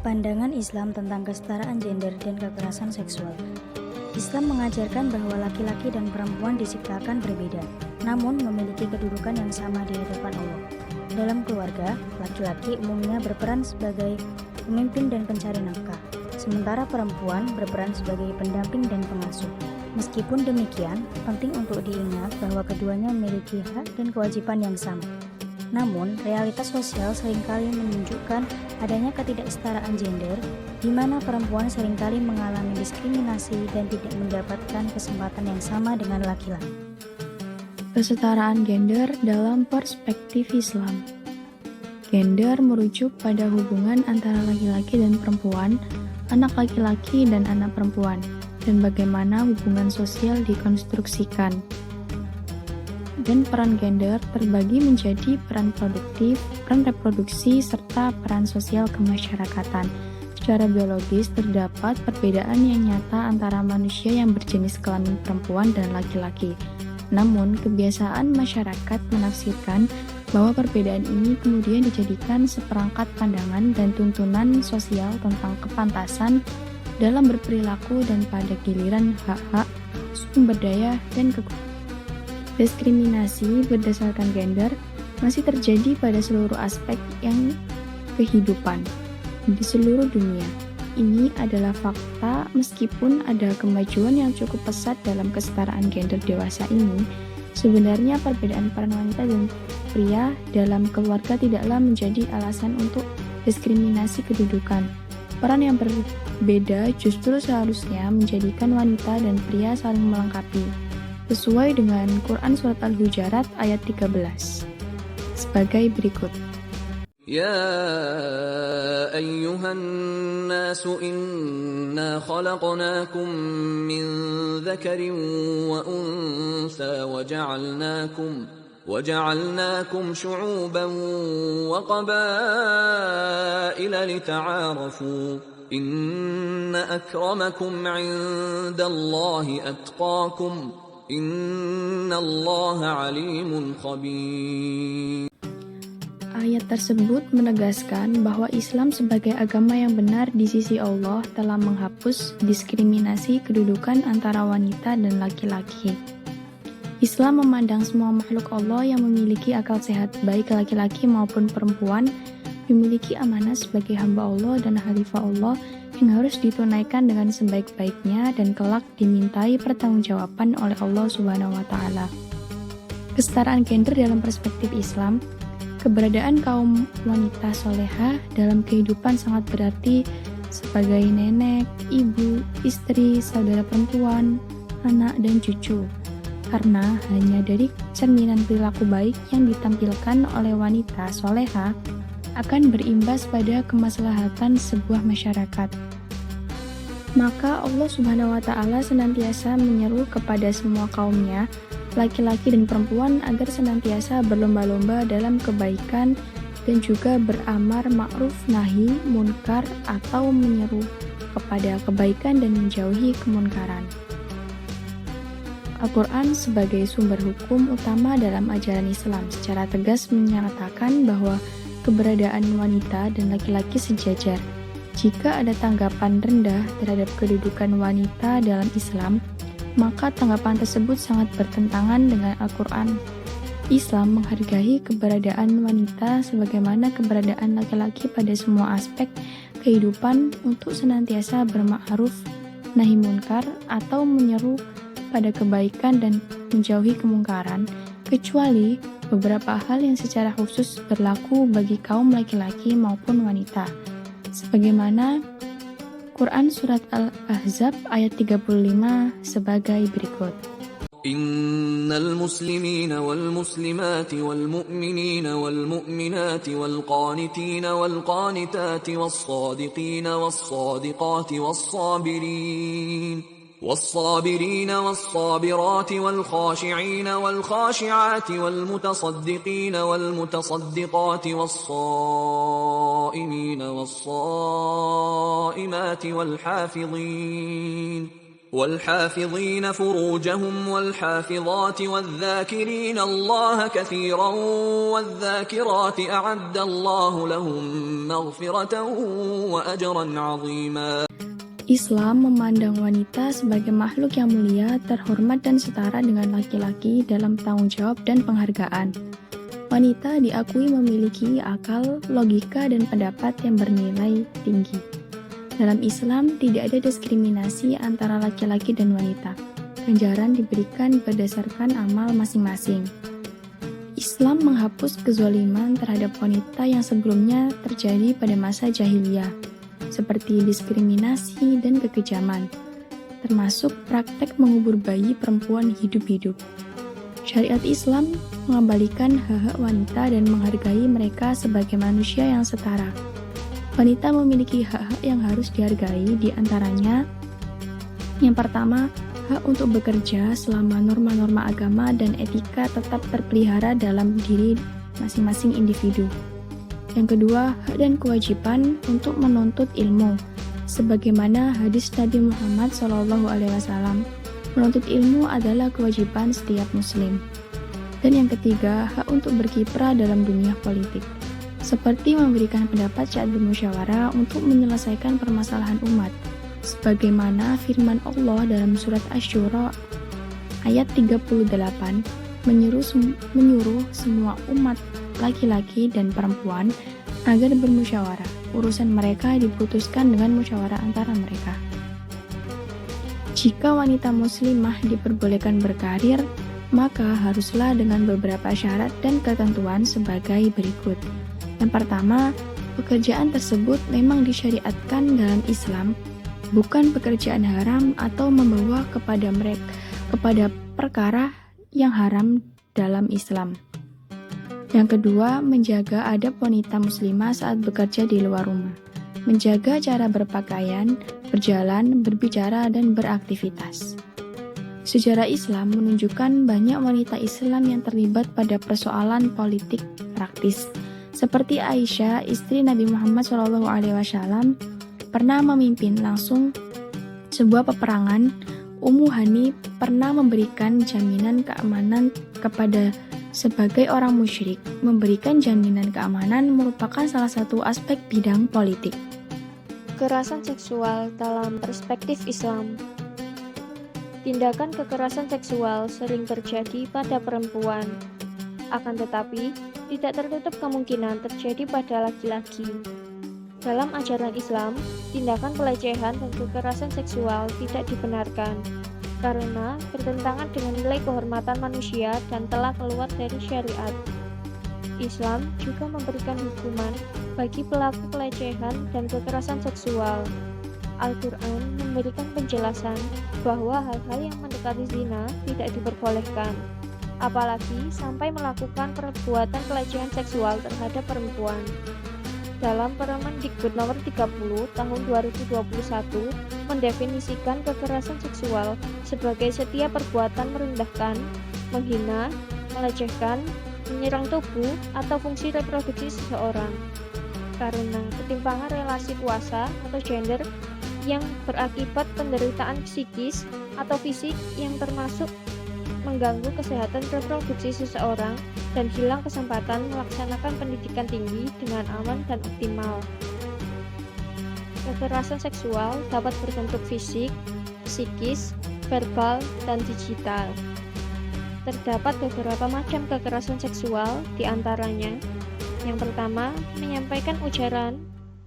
Pandangan Islam tentang kesetaraan gender dan kekerasan seksual. Islam mengajarkan bahwa laki-laki dan perempuan diciptakan berbeda, namun memiliki kedudukan yang sama di hadapan Allah. Dalam keluarga, laki-laki umumnya berperan sebagai pemimpin dan pencari nafkah, sementara perempuan berperan sebagai pendamping dan pengasuh. Meskipun demikian, penting untuk diingat bahwa keduanya memiliki hak dan kewajiban yang sama. Namun, realitas sosial seringkali menunjukkan adanya ketidaksetaraan gender, di mana perempuan seringkali mengalami diskriminasi dan tidak mendapatkan kesempatan yang sama dengan laki-laki. Kesetaraan gender dalam perspektif Islam. Gender merujuk pada hubungan antara laki-laki dan perempuan, anak laki-laki dan anak perempuan, dan bagaimana hubungan sosial dikonstruksikan. Dan peran gender terbagi menjadi peran produktif, peran reproduksi, serta peran sosial kemasyarakatan. Secara biologis terdapat perbedaan yang nyata antara manusia yang berjenis kelamin perempuan dan laki-laki. Namun, kebiasaan masyarakat menafsirkan bahwa perbedaan ini kemudian dijadikan seperangkat pandangan dan tuntunan sosial tentang kepantasan dalam berperilaku dan pada giliran hak-hak, sumber daya, dan kekuatan. Diskriminasi berdasarkan gender masih terjadi pada seluruh aspek yang kehidupan di seluruh dunia. Ini adalah fakta meskipun ada kemajuan yang cukup pesat dalam kesetaraan gender dewasa ini. Sebenarnya perbedaan peran wanita dan pria dalam keluarga tidaklah menjadi alasan untuk diskriminasi kedudukan. Peran yang berbeda justru seharusnya menjadikan wanita dan pria saling melengkapi, sesuai dengan Quran Surat Al-Hujarat ayat 13 sebagai berikut. Ya ayyuhan nasu inna khalaqnakum min dzakarin wa unsa وجعلناكم شعوبا وقبائل لتعارفوا إن أكرمكم عند الله أتقاكم إن الله عليم خبير. Ayat tersebut menegaskan bahwa Islam sebagai agama yang benar di sisi Allah telah menghapus diskriminasi kedudukan antara wanita dan laki-laki. Islam memandang semua makhluk Allah yang memiliki akal sehat, baik laki-laki maupun perempuan, memiliki amanah sebagai hamba Allah dan khalifah Allah yang harus ditunaikan dengan sebaik-baiknya dan kelak dimintai pertanggungjawaban oleh Allah Subhanahu wa Ta'ala. Kesetaraan gender dalam perspektif Islam. Keberadaan kaum wanita solehah dalam kehidupan sangat berarti sebagai nenek, ibu, istri, saudara perempuan, anak, dan cucu. Karena hanya dari cerminan perilaku baik yang ditampilkan oleh wanita solehah akan berimbas pada kemaslahatan sebuah masyarakat. Maka Allah Subhanahu wa Ta'ala senantiasa menyeru kepada semua kaumnya, laki-laki dan perempuan, agar senantiasa berlomba-lomba dalam kebaikan dan juga beramar ma'ruf nahi munkar atau menyeru kepada kebaikan dan menjauhi kemunkaran. Al-Quran sebagai sumber hukum utama dalam ajaran Islam secara tegas menyatakan bahwa keberadaan wanita dan laki-laki sejajar. Jika ada tanggapan rendah terhadap kedudukan wanita dalam Islam, maka tanggapan tersebut sangat bertentangan dengan Al-Quran. Islam menghargai keberadaan wanita sebagaimana keberadaan laki-laki pada semua aspek kehidupan untuk senantiasa berma'ruf nahi munkar atau menyeru pada kebaikan dan menjauhi kemungkaran, kecuali beberapa hal yang secara khusus berlaku bagi kaum laki-laki maupun wanita. Sebagaimana Quran Surat Al-Ahzab ayat 35 sebagai berikut. Innal muslimina wal muslimati wal mu'minina wal mu'minati wal qanitina wal qanitati was sadiqina was sadiqati was sabirin والصابرين والصابرات والخاشعين والخاشعات والمتصدقين والمتصدقات والصائمين والصائمات والحافظين فروجهم والحافظات والذاكرين الله كثيرا والذاكرات أعد الله لهم مغفرة وأجرا عظيما. Islam memandang wanita sebagai makhluk yang mulia, terhormat dan setara dengan laki-laki dalam tanggung jawab dan penghargaan. Wanita diakui memiliki akal, logika, dan pendapat yang bernilai tinggi. Dalam Islam tidak ada diskriminasi antara laki-laki dan wanita. Ganjaran diberikan berdasarkan amal masing-masing. Islam menghapus kezaliman terhadap wanita yang sebelumnya terjadi pada masa jahiliyah, seperti diskriminasi dan kekejaman, termasuk praktek mengubur bayi perempuan hidup-hidup. Syariat Islam mengembalikan hak-hak wanita dan menghargai mereka sebagai manusia yang setara. Wanita memiliki hak-hak yang harus dihargai, di antaranya yang pertama, hak untuk bekerja selama norma-norma agama dan etika tetap terpelihara dalam diri masing-masing individu. Yang kedua, hak dan kewajiban untuk menuntut ilmu, sebagaimana hadis Nabi Muhammad SAW, menuntut ilmu adalah kewajiban setiap muslim. Dan yang ketiga, hak untuk berkiprah dalam dunia politik, seperti memberikan pendapat saat bermusyawarah untuk menyelesaikan permasalahan umat, sebagaimana firman Allah dalam surat Asy-Syura ayat 38, menyuruh semua umat laki-laki dan perempuan agar bermusyawarah. Urusan mereka diputuskan dengan musyawarah antara mereka. Jika wanita muslimah diperbolehkan berkarir, maka haruslah dengan beberapa syarat dan ketentuan sebagai berikut. Yang pertama, pekerjaan tersebut memang disyariatkan dalam Islam, bukan pekerjaan haram atau membawa kepada perkara yang haram dalam Islam. Yang kedua, menjaga adab wanita muslimah saat bekerja di luar rumah, menjaga cara berpakaian, berjalan, berbicara, dan beraktivitas. Sejarah Islam menunjukkan banyak wanita Islam yang terlibat pada persoalan politik praktis, seperti Aisyah, istri Nabi Muhammad SAW, pernah memimpin langsung sebuah peperangan. Ummu Hani pernah memberikan jaminan keamanan kepada sebagai orang musyrik. Memberikan jaminan keamanan merupakan salah satu aspek bidang politik. Kekerasan seksual dalam perspektif Islam. Tindakan kekerasan seksual sering terjadi pada perempuan, akan tetapi tidak tertutup kemungkinan terjadi pada laki-laki. Dalam ajaran Islam, tindakan pelecehan dan kekerasan seksual tidak dibenarkan karena bertentangan dengan nilai kehormatan manusia dan telah keluar dari syariat. Islam juga memberikan hukuman bagi pelaku pelecehan dan kekerasan seksual. Al-Quran memberikan penjelasan bahwa hal-hal yang mendekati zina tidak diperbolehkan, apalagi sampai melakukan perbuatan pelecehan seksual terhadap perempuan. Dalam Permendikbud nomor 30 tahun 2021 mendefinisikan kekerasan seksual sebagai setiap perbuatan merendahkan, menghina, melecehkan, menyerang tubuh atau fungsi reproduksi seseorang karena ketimpangan relasi kuasa atau gender yang berakibat penderitaan psikis atau fisik yang termasuk mengganggu kesehatan reproduksi seseorang dan hilang kesempatan melaksanakan pendidikan tinggi dengan aman dan optimal. Kekerasan seksual dapat berbentuk fisik, psikis, verbal, dan digital. Terdapat beberapa macam kekerasan seksual, di antaranya yang pertama, menyampaikan ujaran,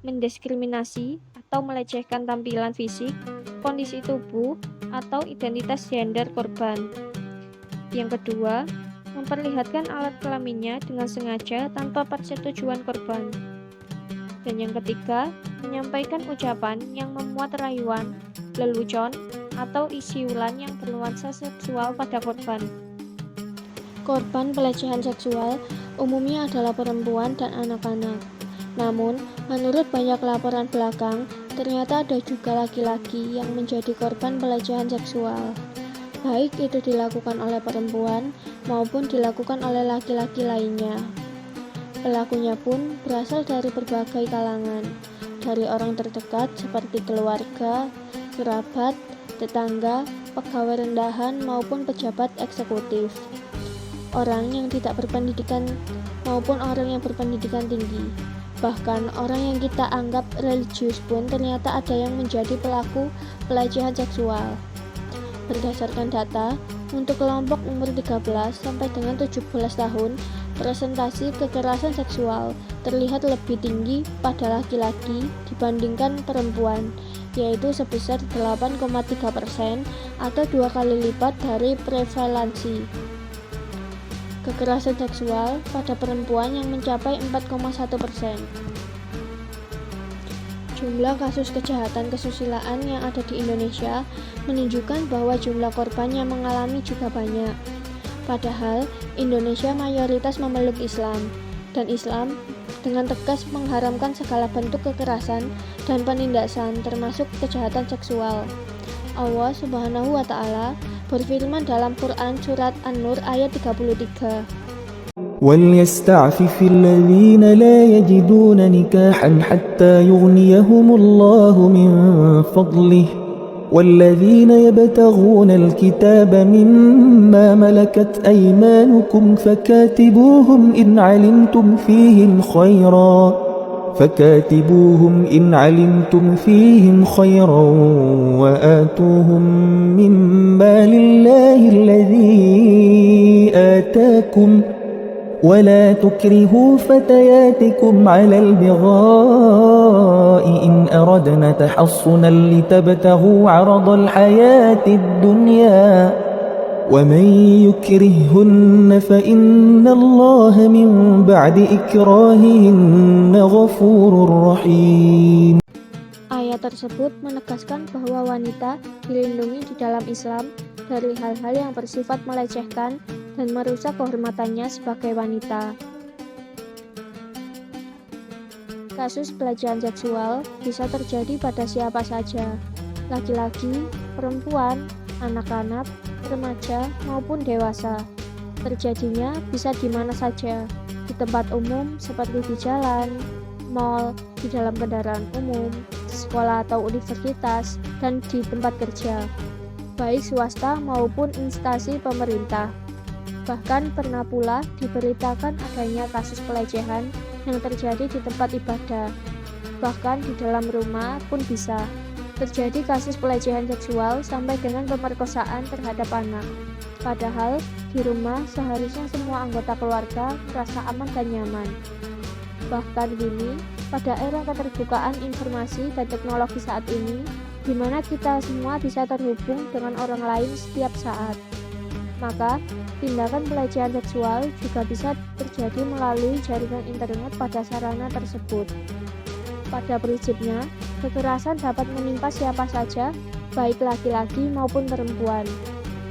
mendiskriminasi, atau melecehkan tampilan fisik, kondisi tubuh, atau identitas gender korban. Yang kedua, memperlihatkan alat kelaminnya dengan sengaja tanpa persetujuan korban. Dan yang ketiga, menyampaikan ucapan yang memuat rayuan, lelucon, atau isi ulan yang bernuansa seksual pada korban. Korban pelecehan seksual umumnya adalah perempuan dan anak-anak. Namun, menurut banyak laporan belakang, ternyata ada juga laki-laki yang menjadi korban pelecehan seksual. Baik itu dilakukan oleh perempuan maupun dilakukan oleh laki-laki lainnya. Pelakunya pun berasal dari berbagai kalangan, dari orang terdekat seperti keluarga, kerabat, tetangga, pegawai rendahan maupun pejabat eksekutif, orang yang tidak berpendidikan maupun orang yang berpendidikan tinggi. Bahkan orang yang kita anggap religius pun ternyata ada yang menjadi pelaku pelecehan seksual. Berdasarkan data, untuk kelompok umur 13 sampai dengan 17 tahun, presentasi kekerasan seksual terlihat lebih tinggi pada laki-laki dibandingkan perempuan, yaitu sebesar 8,3% atau 2 kali lipat dari prevalensi kekerasan seksual pada perempuan yang mencapai 4,1%. Jumlah kasus kejahatan kesusilaan yang ada di Indonesia menunjukkan bahwa jumlah korban yang mengalami juga banyak. Padahal Indonesia mayoritas memeluk Islam, dan Islam dengan tegas mengharamkan segala bentuk kekerasan dan penindasan termasuk kejahatan seksual. Allah Subhanahu wa Ta'ala berfirman dalam Quran surat An-Nur ayat 33. وَلْيَسْتَعْفِفِ الَّذِينَ لَا يَجِدُونَ نِكَاحًا حَتَّى يُغْنِيَهُمُ اللَّهُ مِنْ فَضْلِهِ وَالَّذِينَ يَبْتَغُونَ الْكِتَابَ مِمَّا مَلَكَتْ أَيْمَانُكُمْ فَكَاتِبُوهُمْ إِنْ عَلِمْتُمْ فِيهِمْ خَيْرًا وَآتُوهُمْ مِمَّا لِلَّهِ الَّذِي آتَاكُمْ وَلَا تُكْرِهُوا فَتَيَاتِكُمْ عَلَى الْبِغَاءِ إِنْ أَرَدْنَ تَحَصُّنًا لِتَبْتَغُوا عَرَضَ الْحَيَاةِ الدُّنْيَا وَمَنْ يُكْرِههُّنَّ فَإِنَّ اللَّهَ مِنْ بَعْدِ إِكْرَاهِهِنَّ غَفُورٌ رَحِيمٌ. Ayat tersebut menegaskan bahwa wanita dilindungi di dalam Islam dari hal-hal yang bersifat melecehkan dan merusak kehormatannya sebagai wanita. Kasus pelecehan seksual bisa terjadi pada siapa saja, laki-laki, perempuan, anak-anak, remaja, maupun dewasa. Terjadinya bisa di mana saja, di tempat umum seperti di jalan, mal, di dalam kendaraan umum, di sekolah atau universitas, dan di tempat kerja, baik swasta maupun instansi pemerintah. Bahkan pernah pula diberitakan adanya kasus pelecehan yang terjadi di tempat ibadah. Bahkan di dalam rumah pun bisa terjadi kasus pelecehan seksual sampai dengan pemerkosaan terhadap anak. Padahal di rumah seharusnya semua anggota keluarga merasa aman dan nyaman. Bahkan kini, pada era keterbukaan informasi dan teknologi saat ini, di mana kita semua bisa terhubung dengan orang lain setiap saat, maka tindakan pelecehan seksual juga bisa terjadi melalui jaringan internet pada sarana tersebut. Pada prinsipnya, kekerasan dapat menimpa siapa saja, baik laki-laki maupun perempuan.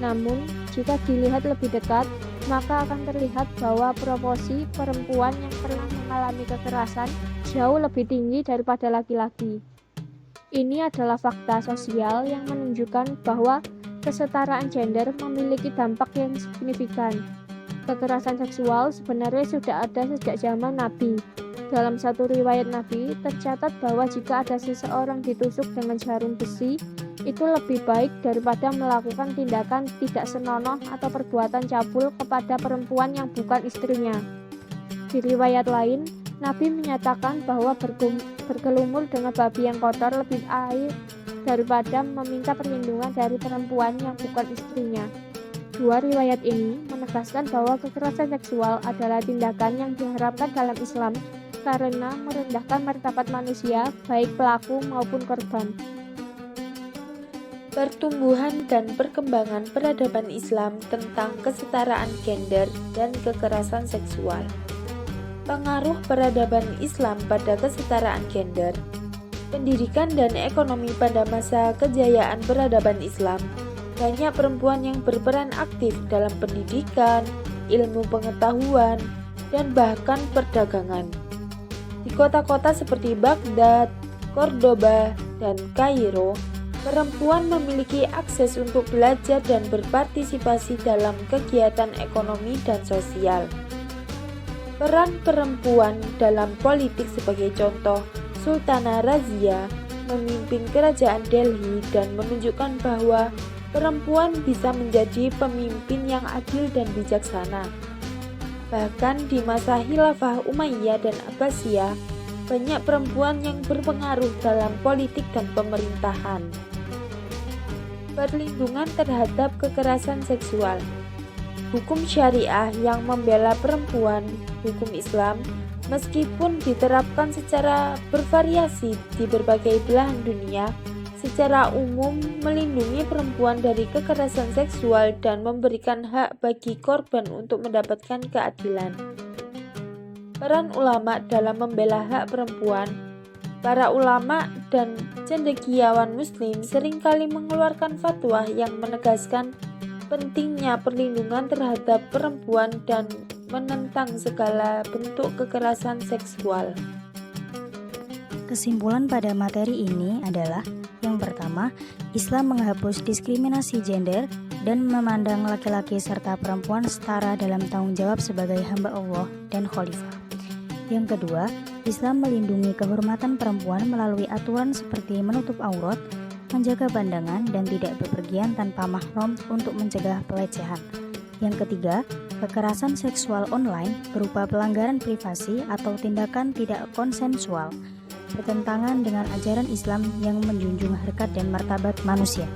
Namun, jika dilihat lebih dekat, maka akan terlihat bahwa proporsi perempuan yang pernah mengalami kekerasan jauh lebih tinggi daripada laki-laki. Ini adalah fakta sosial yang menunjukkan bahwa kesetaraan gender memiliki dampak yang signifikan. Kekerasan seksual sebenarnya sudah ada sejak zaman Nabi. Dalam satu riwayat Nabi, tercatat bahwa jika ada seseorang ditusuk dengan jarum besi, itu lebih baik daripada melakukan tindakan tidak senonoh atau perbuatan cabul kepada perempuan yang bukan istrinya. Di riwayat lain, Nabi menyatakan bahwa bergelumur dengan babi yang kotor lebih baik daripada meminta perlindungan dari perempuan yang bukan istrinya. Dua riwayat ini menegaskan bahwa kekerasan seksual adalah tindakan yang diharapkan dalam Islam karena merendahkan martabat manusia, baik pelaku maupun korban. Pertumbuhan dan perkembangan peradaban Islam tentang kesetaraan gender dan kekerasan seksual. Pengaruh peradaban Islam pada kesetaraan gender. Pendidikan dan ekonomi pada masa kejayaan peradaban Islam, banyak perempuan yang berperan aktif dalam pendidikan, ilmu pengetahuan, dan bahkan perdagangan. Di kota-kota seperti Baghdad, Cordoba, dan Kairo, perempuan memiliki akses untuk belajar dan berpartisipasi dalam kegiatan ekonomi dan sosial. Peran perempuan dalam politik sebagai contoh, Sultanah Razia memimpin kerajaan Delhi dan menunjukkan bahwa perempuan bisa menjadi pemimpin yang adil dan bijaksana. Bahkan di masa Khilafah Umayyah dan Abbasiyah, banyak perempuan yang berpengaruh dalam politik dan pemerintahan. Perlindungan terhadap kekerasan seksual. Hukum syariah yang membela perempuan, hukum Islam, meskipun diterapkan secara bervariasi di berbagai belahan dunia, secara umum melindungi perempuan dari kekerasan seksual dan memberikan hak bagi korban untuk mendapatkan keadilan. Peran ulama dalam membela hak perempuan. Para ulama dan cendekiawan muslim seringkali mengeluarkan fatwa yang menegaskan pentingnya perlindungan terhadap perempuan dan menentang segala bentuk kekerasan seksual. Kesimpulan pada materi ini adalah yang pertama, Islam menghapus diskriminasi gender dan memandang laki-laki serta perempuan setara dalam tanggung jawab sebagai hamba Allah dan khalifah. Yang kedua, Islam melindungi kehormatan perempuan melalui aturan seperti menutup aurat, menjaga pandangan, dan tidak bepergian tanpa mahram untuk mencegah pelecehan. Yang ketiga, kekerasan seksual online berupa pelanggaran privasi atau tindakan tidak konsensual, bertentangan dengan ajaran Islam yang menjunjung harkat dan martabat manusia.